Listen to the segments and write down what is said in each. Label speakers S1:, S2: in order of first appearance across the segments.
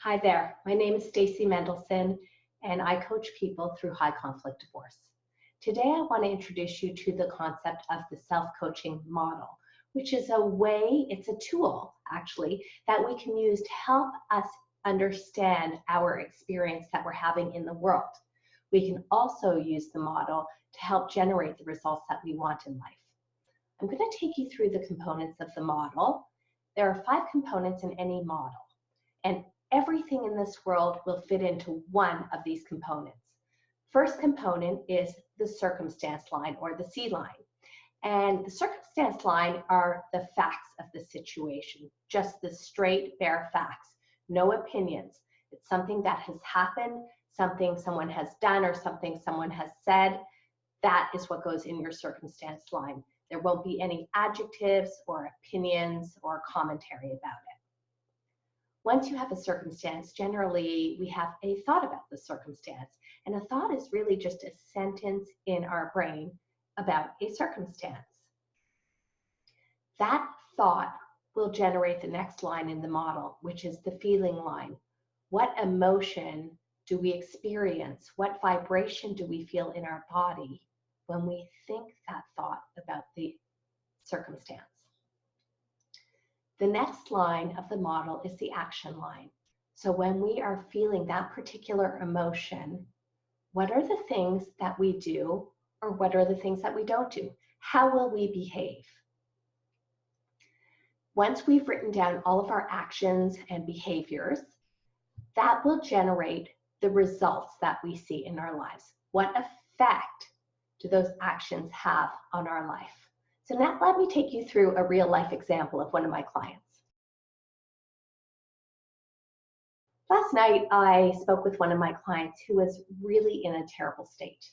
S1: Hi there, my name is Stacey Mendelson, and I coach people through high conflict divorce. Today I want to introduce you to the concept of the self-coaching model, which is a way, it's a tool actually, that we can use to help us understand our experience that we're having in the world. We can also use the model to help generate the results that we want in life. I'm going to take you through the components of the model. There are 5 components in any model, and everything in this world will fit into one of these components. First component is the circumstance line, or the C line. And the circumstance line are the facts of the situation, just the straight, bare facts, no opinions. It's something that has happened, something someone has done, or something someone has said. That is what goes in your circumstance line. There won't be any adjectives or opinions or commentary about it. Once you have a circumstance, generally we have a thought about the circumstance. And a thought is really just a sentence in our brain about a circumstance. That thought will generate the next line in the model, which is the feeling line. What emotion do we experience? What vibration do we feel in our body when we think that thought about the circumstance? The next line of the model is the action line. So when we are feeling that particular emotion, what are the things that we do, or what are the things that we don't do? How will we behave? Once we've written down all of our actions and behaviors, that will generate the results that we see in our lives. What effect do those actions have on our life? So now let me take you through a real life example of one of my clients. Last night, I spoke with one of my clients who was really in a terrible state.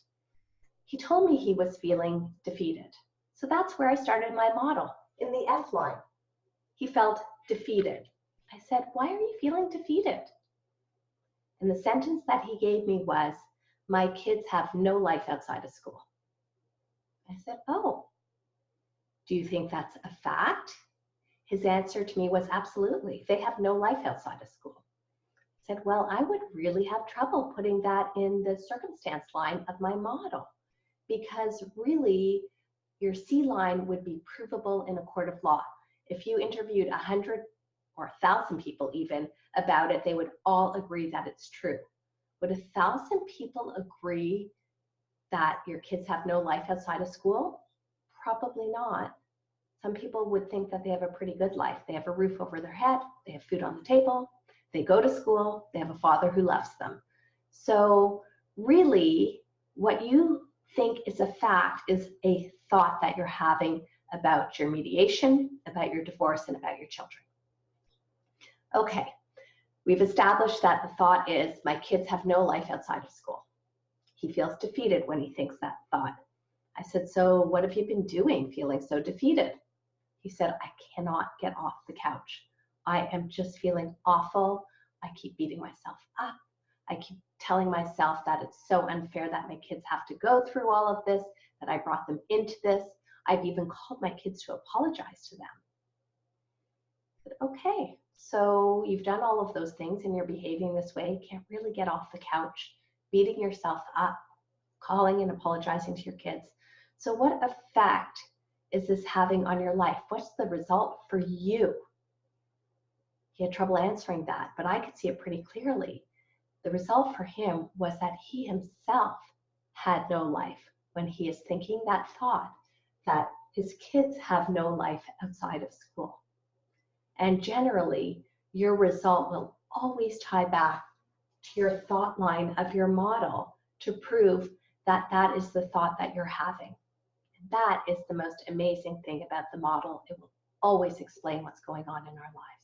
S1: He told me he was feeling defeated. So that's where I started my model, in the F line. He felt defeated. I said, "Why are you feeling defeated?" And the sentence that he gave me was, "My kids have no life outside of school." I said, "Oh, do you think that's a fact?" His answer to me was, "Absolutely. They have no life outside of school." I said, "Well, I would really have trouble putting that in the circumstance line of my model, because really your C line would be provable in a court of law. If you interviewed 100 or 1,000 people even about it, they would all agree that it's true. Would 1,000 people agree that your kids have no life outside of school? Probably not. Some people would think that they have a pretty good life. They have a roof over their head, they have food on the table, they go to school, they have a father who loves them." So really, what you think is a fact is a thought that you're having about your mediation, about your divorce, and about your children. Okay, we've established that the thought is, my kids have no life outside of school. He feels defeated when he thinks that thought. I said, "So what have you been doing feeling so defeated?" He said, "I cannot get off the couch. I am just feeling awful. I keep beating myself up. I keep telling myself that it's so unfair that my kids have to go through all of this, that I brought them into this. I've even called my kids to apologize to them." I said, "Okay, so you've done all of those things and you're behaving this way. You can't really get off the couch, beating yourself up, calling and apologizing to your kids. So what effect is this having on your life? What's the result for you?" He had trouble answering that, but I could see it pretty clearly. The result for him was that he himself had no life when he is thinking that thought, that his kids have no life outside of school. And generally, your result will always tie back to your thought line of your model to prove that that is the thought that you're having. And that is the most amazing thing about the model. It will always explain what's going on in our lives.